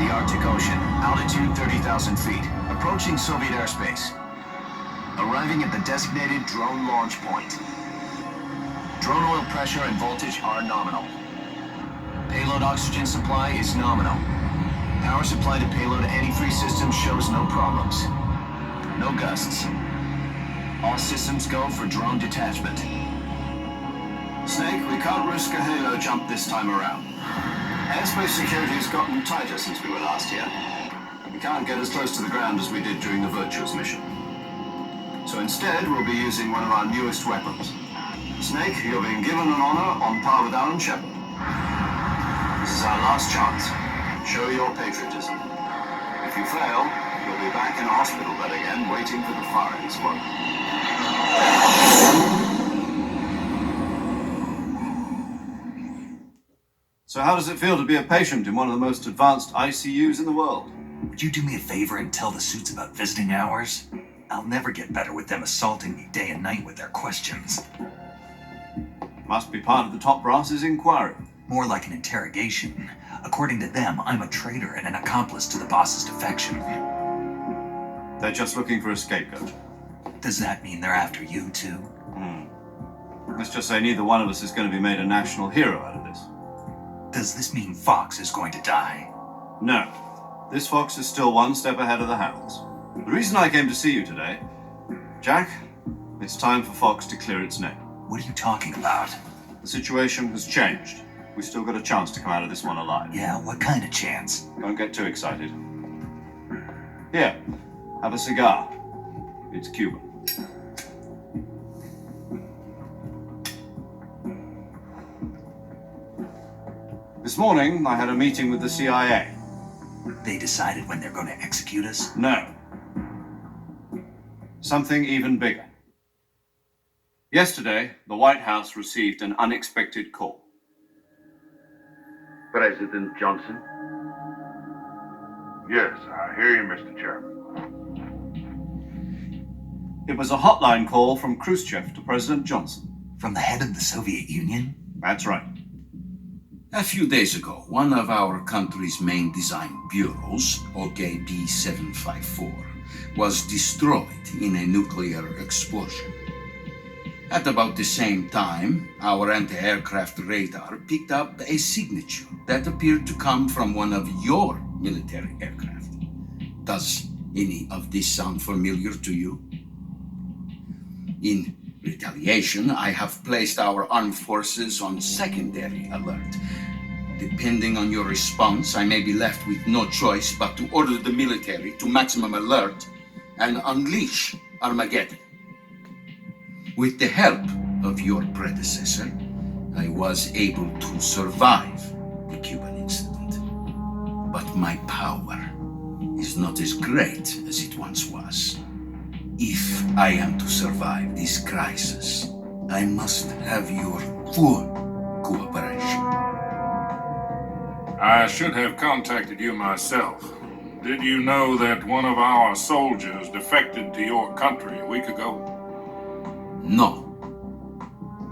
the Arctic Ocean, altitude 30,000 feet, approaching Soviet airspace. Arriving at the designated drone launch point. Drone oil pressure and voltage are nominal. Payload oxygen supply is nominal. Power supply to payload antifreeze systems shows no problems. No gusts. All systems go for drone detachment. Snake, we can't risk a halo jump this time around. Airspace security has gotten tighter since we were last here. We can't get as close to the ground as we did during the Virtuous mission. So instead, we'll be using one of our newest weapons. Snake, you're being given an honor on par with Alan Shepard. This is our last chance. Show your patriotism. If you fail, you'll be back in a hospital bed again, waiting for the firing squad. So how does it feel to be a patient in one of the most advanced ICUs in the world? Would you do me a favor and tell the suits about visiting hours? I'll never get better with them assaulting me day and night with their questions. Must be part of the top brass's inquiry. More like an interrogation. According to them, I'm a traitor and an accomplice to the boss's defection. They're just looking for a scapegoat. Does that mean they're after you too? Let's just say neither one of us is going to be made a national hero out of this. Does this mean Fox is going to die? No. This fox is still one step ahead of the hounds. The reason I came to see you today, Jack, it's time for Fox to clear its name. What are you talking about? The situation has changed. We've still got a chance to come out of this one alive. Yeah, what kind of chance? Don't get too excited. Here, have a cigar. It's Cuban. This morning, I had a meeting with the CIA. They decided when they're going to execute us? No. Something even bigger. Yesterday, the White House received an unexpected call. President Johnson? Yes, I hear you, Mr. Chairman. It was a hotline call from Khrushchev to President Johnson. From the head of the Soviet Union? That's right. A few days ago, one of our country's main design bureaus, OKB 754, was destroyed in a nuclear explosion. At about the same time, our anti-aircraft radar picked up a signature that appeared to come from one of your military aircraft. Does any of this sound familiar to you? In retaliation, I have placed our armed forces on secondary alert. Depending on your response, I may be left with no choice but to order the military to maximum alert and unleash Armageddon. With the help of your predecessor, I was able to survive the Cuban incident. But my power is not as great as it once was. If I am to survive this crisis, I must have your full cooperation. I should have contacted you myself. Did you know that one of our soldiers defected to your country a week ago? No.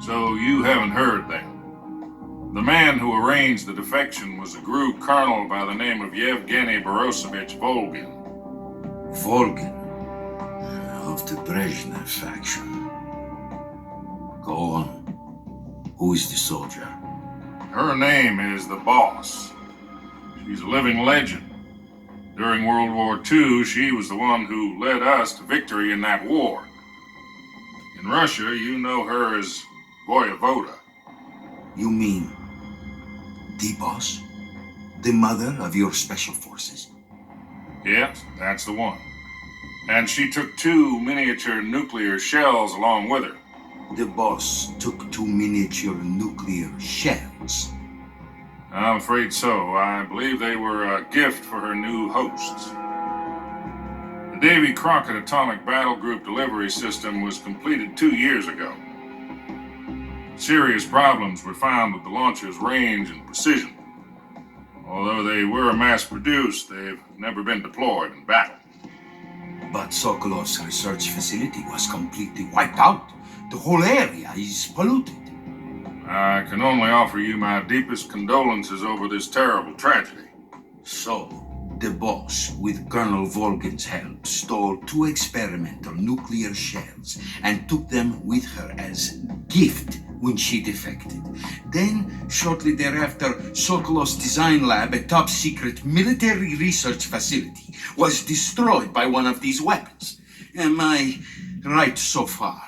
So you haven't heard that. The man who arranged the defection was a GRU colonel by the name of Yevgeny Borisovich Volgin. Volgin, of the Brezhnev faction. Go on. Who is the soldier? Her name is the Boss. She's a living legend. During World War II, she was the one who led us to victory in that war. In Russia, you know her as Voyevoda. You mean the boss? The mother of your special forces? Yes, that's the one. And she took 2 miniature nuclear shells along with her. The boss took 2 miniature nuclear shells. I'm afraid so. I believe they were a gift for her new hosts. The Davy Crockett Atomic Battle Group delivery system was completed 2 years ago. Serious problems were found with the launcher's range and precision. Although they were mass-produced, they've never been deployed in battle. But Sokolov's research facility was completely wiped out. The whole area is polluted. I can only offer you my deepest condolences over this terrible tragedy. So, The boss, with Colonel Volgin's help, stole 2 experimental nuclear shells and took them with her as gift when she defected. Then, shortly thereafter, Sokolov's design lab, a top-secret military research facility, was destroyed by one of these weapons. Am I right so far?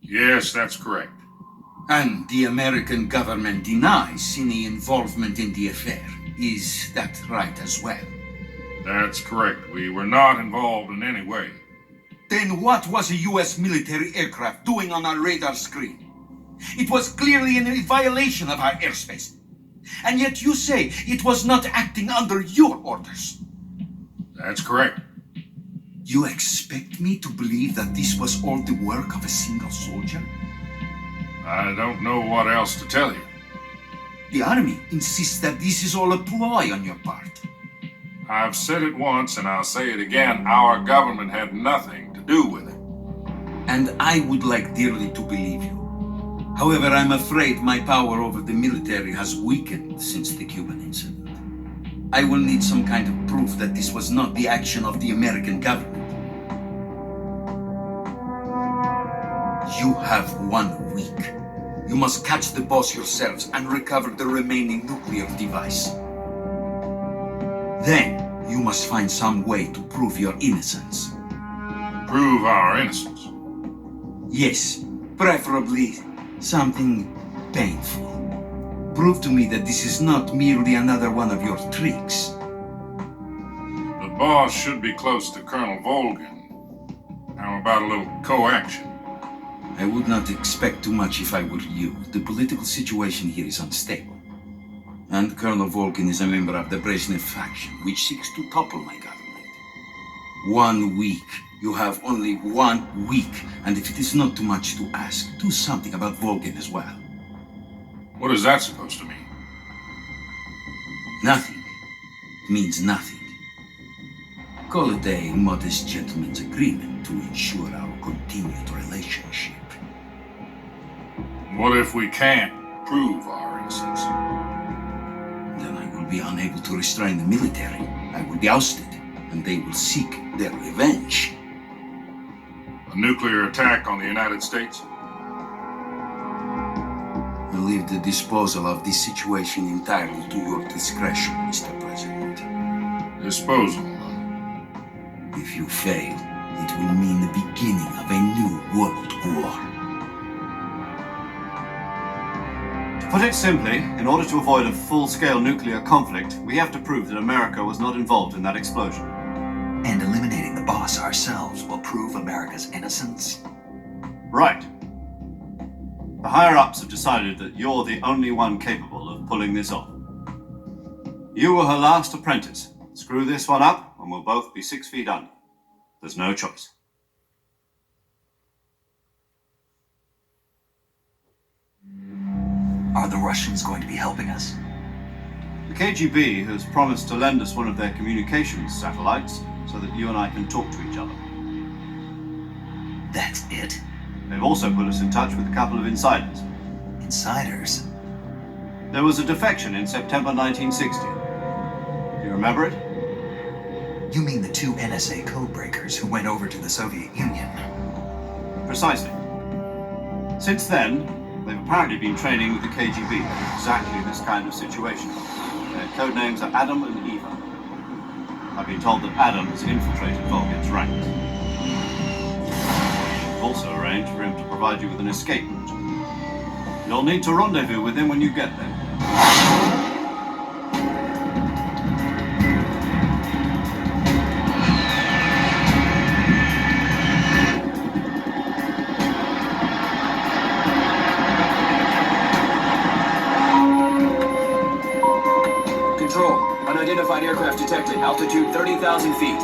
Yes, that's correct. And the American government denies any involvement in the affair. Is that right as well? That's correct. We were not involved in any way. Then what was a US military aircraft doing on our radar screen? It was clearly in violation of our airspace. And yet you say it was not acting under your orders. That's correct. You expect me to believe that this was all the work of a single soldier? I don't know what else to tell you. The army insists that this is all a ploy on your part. I've said it once and I'll say it again. Our government had nothing to do with it. And I would like dearly to believe you. However, I'm afraid my power over the military has weakened since the Cuban incident. I will need some kind of proof that this was not the action of the American government. You have 1 week. You must catch the boss yourselves and recover the remaining nuclear device. Then, you must find some way to prove your innocence. Prove our innocence. Yes, preferably something painful. Prove to me that this is not merely another one of your tricks. The boss should be close to Colonel Volgin. How about a little co-action? I would not expect too much if I were you. The political situation here is unstable. And Colonel Volgin is a member of the Brezhnev faction, which seeks to topple my government. 1 week. You have only 1 week. And if it is not too much to ask, do something about Volgin as well. What is that supposed to mean? Nothing. It means nothing. Call it a modest gentleman's agreement to ensure our continued relationship. What if we can't prove our innocence? Then I will be unable to restrain the military. I will be ousted, and they will seek their revenge. A nuclear attack on the United States? I leave the disposal of this situation entirely to your discretion, Mr. President. Disposal. If you fail, it will mean the beginning of a new world war. To put it simply, in order to avoid a full-scale nuclear conflict, we have to prove that America was not involved in that explosion. And eliminating the boss ourselves will prove America's innocence? Right. The higher-ups have decided that you're the only one capable of pulling this off. You were her last apprentice. Screw this one up, and we'll both be 6 feet under. There's no choice. Are the Russians going to be helping us? The KGB has promised to lend us one of their communications satellites so that you and I can talk to each other. That's it? They've also put us in touch with a couple of insiders. Insiders? There was a defection in September 1960. Do you remember it? You mean the 2 NSA codebreakers who went over to the Soviet Union? Precisely. Since then, they've apparently been training with the KGB for exactly this kind of situation. Their code names are Adam and Eva. I've been told that Adam has infiltrated Volgin's ranks. We've also arranged for him to provide you with an escape route. You'll need to rendezvous with him when you get there. Control, unidentified aircraft detected, altitude 30,000 feet.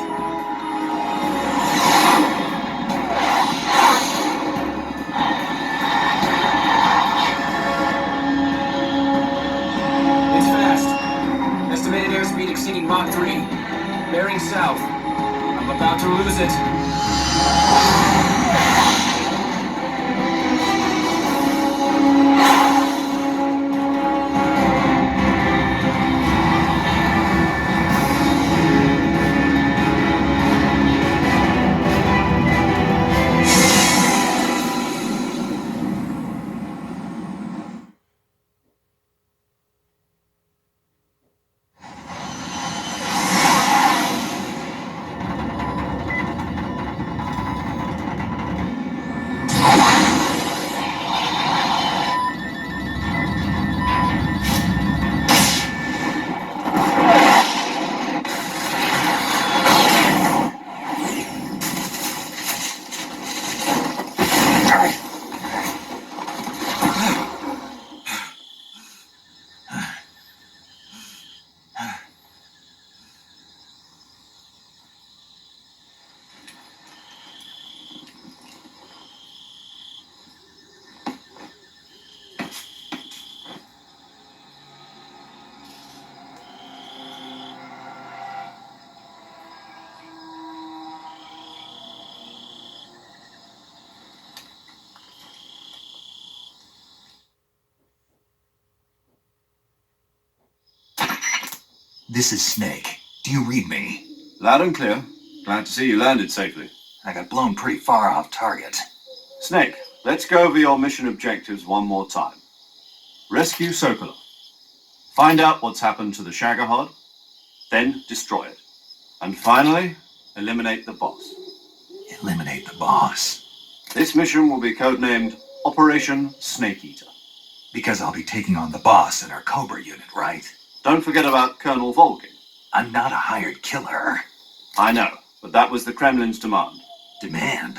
It's fast. Estimated airspeed exceeding Mach 3. Bearing south. I'm about to lose it. This is Snake. Do you read me? Loud and clear. Glad to see you landed safely. I got blown pretty far off target. Snake, let's go over your mission objectives one more time. Rescue Sokolov. Find out what's happened to the Shagohod, then destroy it. And finally, eliminate the boss. Eliminate the boss. This mission will be codenamed Operation Snake Eater. Because I'll be taking on the boss in our Cobra unit, right? Don't forget about Colonel Volgin. I'm not a hired killer. I know, but that was the Kremlin's demand. Demand?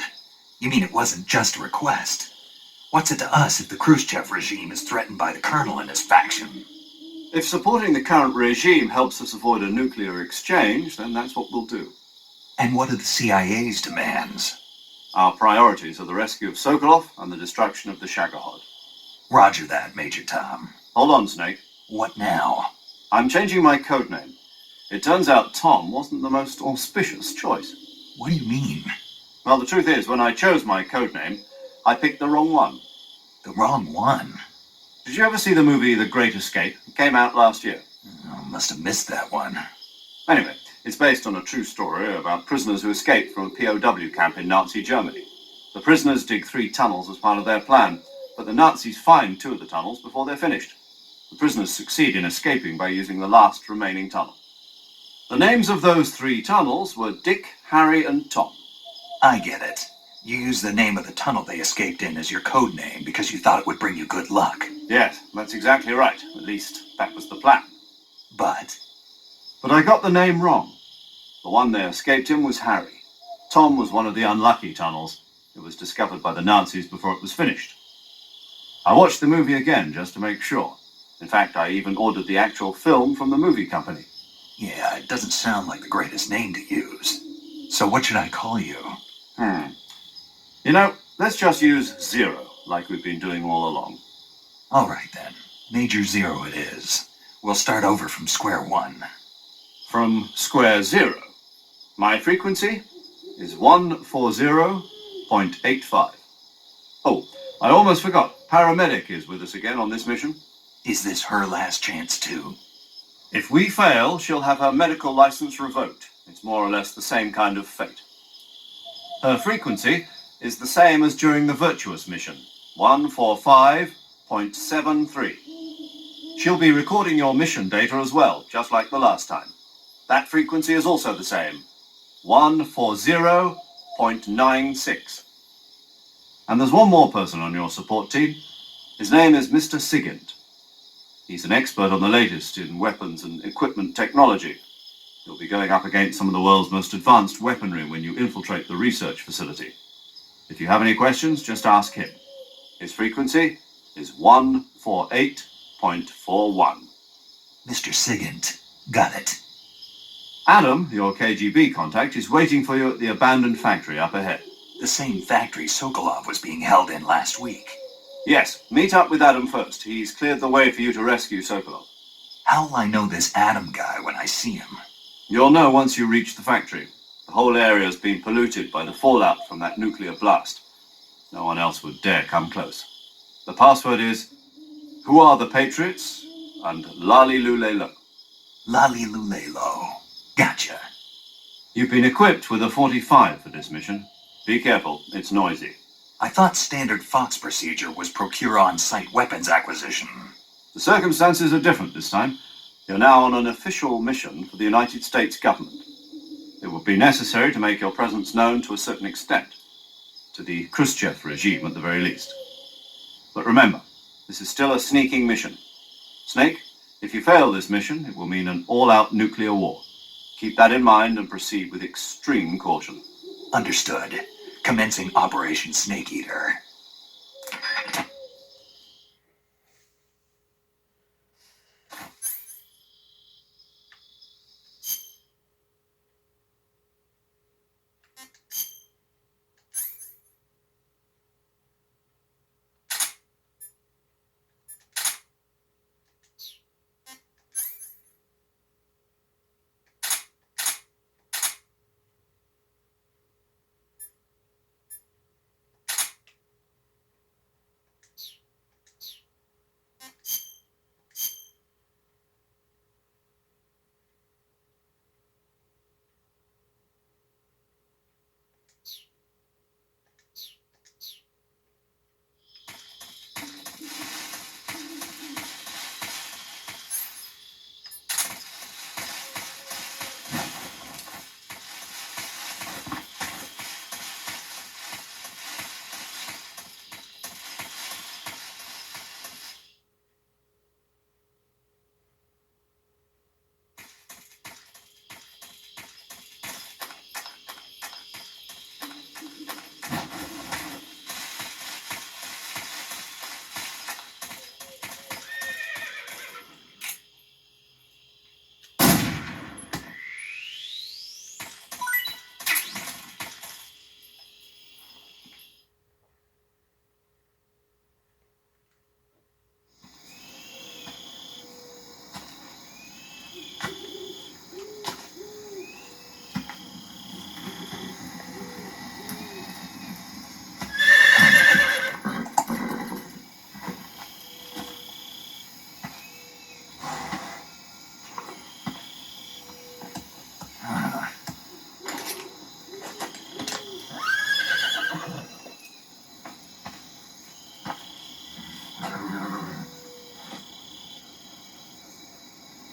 You mean it wasn't just a request? What's it to us if the Khrushchev regime is threatened by the Colonel and his faction? If supporting the current regime helps us avoid a nuclear exchange, then that's what we'll do. And what are the CIA's demands? Our priorities are the rescue of Sokolov and the destruction of the Shagohod. Roger that, Major Tom. Hold on, Snake. What now? I'm changing my codename. It turns out Tom wasn't the most auspicious choice. What do you mean? Well, the truth is, when I chose my codename, I picked the wrong one. The wrong one? Did you ever see the movie The Great Escape? It came out last year. Oh, must have missed that one. Anyway, it's based on a true story about prisoners who escaped from a POW camp in Nazi Germany. The prisoners dig 3 tunnels as part of their plan, but the Nazis find 2 of the tunnels before they're finished. The prisoners succeed in escaping by using the last remaining tunnel. The names of those 3 tunnels were Dick, Harry, and Tom. I get it. You used the name of the tunnel they escaped in as your code name because you thought it would bring you good luck. Yes, that's exactly right. At least, that was the plan. But But I got the name wrong. The one they escaped in was Harry. Tom was one of the unlucky tunnels. It was discovered by the Nazis before it was finished. I watched the movie again just to make sure. In fact, I even ordered the actual film from the movie company. yeah, it doesn't sound like the greatest name to use. So what should I call you? You know, let's just use Zero, like we've been doing all along. All right then. Major Zero it is. We'll start over from square one. From square 0. My frequency is 140.85. Oh, I almost forgot. Paramedic is with us again on this mission. Is this her last chance too? If we fail, she'll have her medical license revoked. It's more or less the same kind of fate. Her frequency is the same as during the Virtuous mission, 145.73. She'll be recording your mission data as well, just like the last time. That frequency is also the same, 140.96. And there's one more person on your support team. His name is Mr. Sigint. He's an expert on the latest in weapons and equipment technology. You'll be going up against some of the world's most advanced weaponry when you infiltrate the research facility. If you have any questions, just ask him. His frequency is 148.41. Mr. Sigint. Got it. Adam, your KGB contact, is waiting for you at the abandoned factory up ahead. The same factory Sokolov was being held in last week. Yes, meet up with Adam first. He's cleared the way for you to rescue Sokolov. How'll I know this Adam guy when I see him? You'll know once you reach the factory. The whole area's been polluted by the fallout from that nuclear blast. No one else would dare come close. The password is, "Who are the Patriots?" and "Lali Lulelo." Lali Lulelo. Gotcha. You've been equipped with a 45 for this mission. Be careful, it's noisy. I thought standard Fox procedure was procure on-site weapons acquisition. The circumstances are different this time. You're now on an official mission for the United States government. It would be necessary to make your presence known to a certain extent. To the Khrushchev regime, at the very least. But remember, this is still a sneaking mission. Snake, if you fail this mission, it will mean an all-out nuclear war. Keep that in mind and proceed with extreme caution. Understood. Commencing Operation Snake Eater.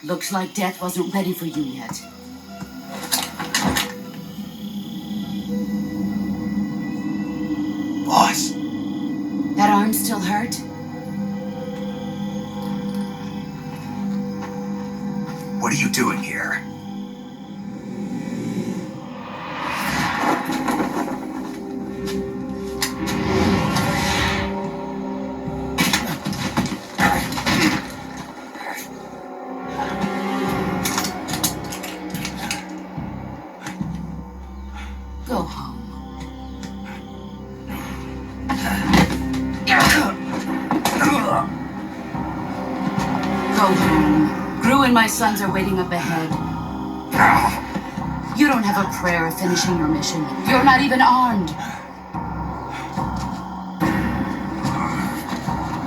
Looks like death wasn't ready for you yet. Boss, That arm still hurt? what are you doing here? Go home. Go home. Gru and my sons are waiting up ahead. You don't have a prayer of finishing your mission. You're not even armed.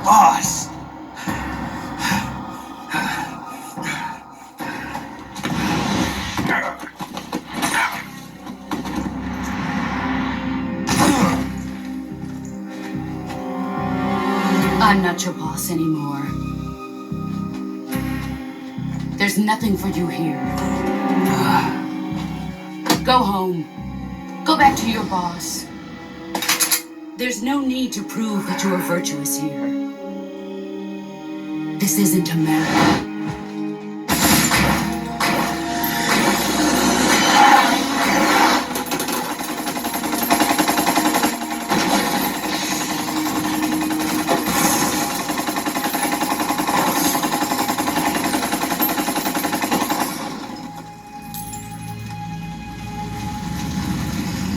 Boss! I'm not your boss anymore. There's nothing for you here. Go home. Go back to your boss. There's no need to prove that you are virtuous here. This isn't America.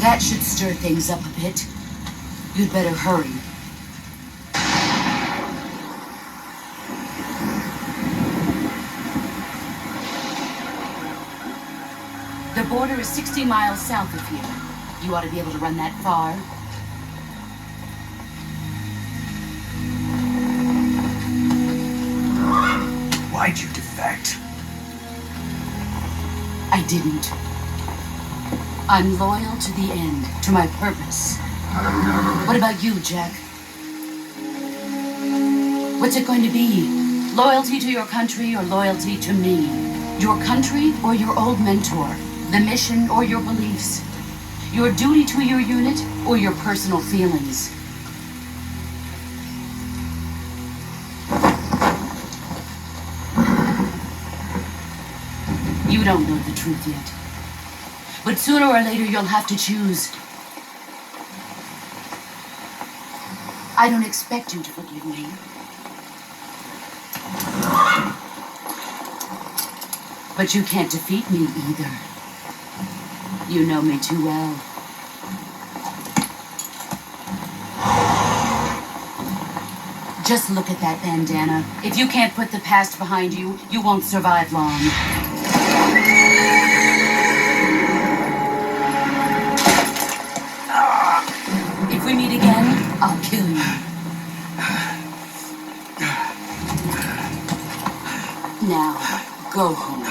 That should stir things up a bit. You'd better hurry. The border is 60 miles south of here. You ought to be able to run that far. Why'd you defect? I didn't. I'm loyal to the end, to my purpose. What about you, Jack? What's it going to be? Loyalty to your country or loyalty to me? Your country or your old mentor? The mission or your beliefs? Your duty to your unit or your personal feelings? You don't know the truth yet. But sooner or later you'll have to choose. I don't expect you to forgive me. But you can't defeat me either. You know me too well. Just look at that bandana. If you can't put the past behind you, you won't survive long. If we meet again, I'll kill you. Now, go home.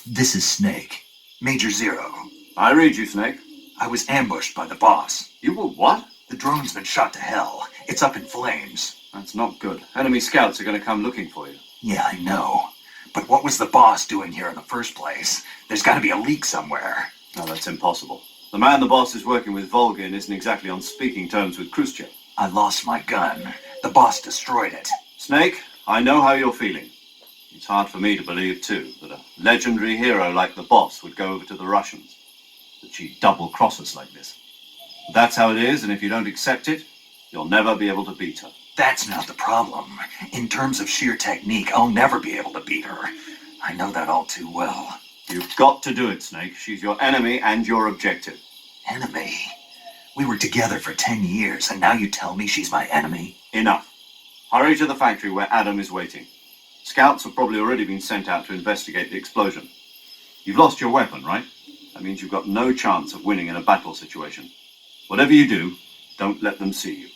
This is Snake. Major Zero. I read you, Snake. I was ambushed by the boss. You were what? The drone's been shot to hell. It's up in flames. That's not good. Enemy scouts are going to come looking for you. Yeah, I know. But what was the boss doing here in the first place? There's got to be a leak somewhere. No, that's impossible. The man the boss is working with, Volgin, isn't exactly on speaking terms with Khrushchev. I lost my gun. The boss destroyed it. Snake, I know how you're feeling. It's hard for me to believe, too, that a legendary hero like the boss would go over to the Russians. That she'd double-cross us like this. But that's how it is, and if you don't accept it, you'll never be able to beat her. That's not the problem. In terms of sheer technique, I'll never be able to beat her. I know that all too well. You've got to do it, Snake. She's your enemy and your objective. Enemy? We were together for 10 years, and now you tell me she's my enemy? Enough. Hurry to the factory where Adam is waiting. Scouts have probably already been sent out to investigate the explosion. You've lost your weapon, right? That means you've got no chance of winning in a battle situation. Whatever you do, don't let them see you.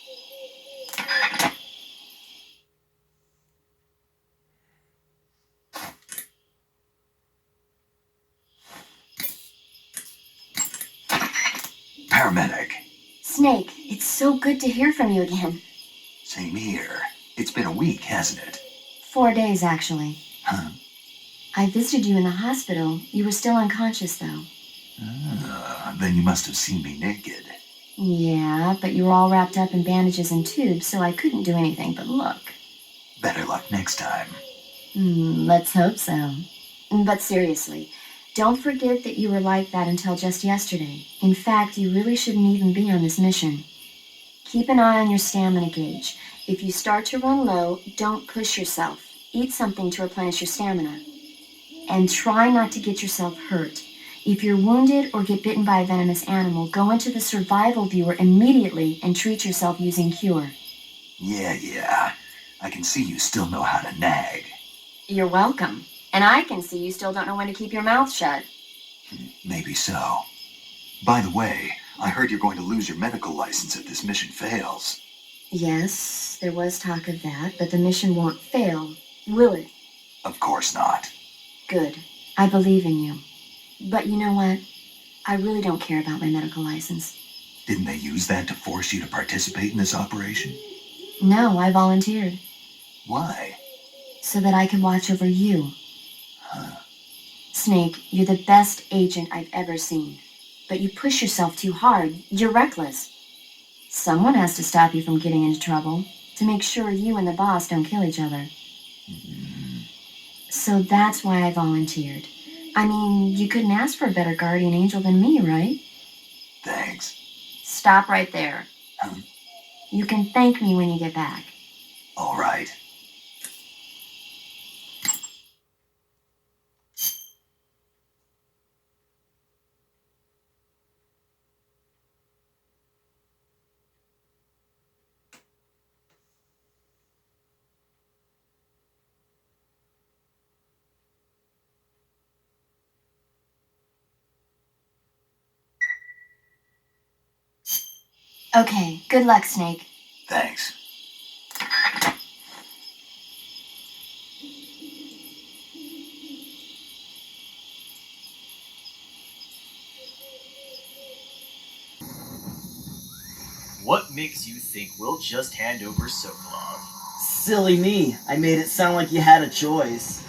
Snake, it's so good to hear from you again. Same here. It's been a week, hasn't it? 4 days, actually. Huh? I visited you in the hospital. You were still unconscious, though. Then you must have seen me naked. Yeah, but you were all wrapped up in bandages and tubes, so I couldn't do anything but look. Better luck next time. Let's hope so. But seriously, don't forget that you were like that until just yesterday. In fact, you really shouldn't even be on this mission. Keep an eye on your stamina gauge. If you start to run low, don't push yourself. Eat something to replenish your stamina. And try not to get yourself hurt. If you're wounded or get bitten by a venomous animal, go into the survival viewer immediately and treat yourself using Cure. Yeah. I can see you still know how to nag. You're welcome. And I can see you still don't know when to keep your mouth shut. Maybe so. By the way, I heard you're going to lose your medical license if this mission fails. Yes, there was talk of that, but the mission won't fail, will it? Of course not. Good. I believe in you. But you know what? I really don't care about my medical license. Didn't they use that to force you to participate in this operation? No, I volunteered. Why? So that I can watch over you. Huh. Snake, you're the best agent I've ever seen. But you push yourself too hard. You're reckless. Someone has to stop you from getting into trouble, to make sure you and the boss don't kill each other. So that's why I volunteered. I mean, you couldn't ask for a better guardian angel than me, right? Thanks. Stop right there. Huh? You can thank me when you get back. All right. Okay, good luck, Snake. Thanks. What makes you think we'll just hand over Sokolov? Silly me. I made it sound like you had a choice.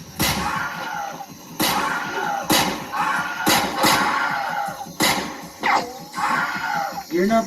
You're not the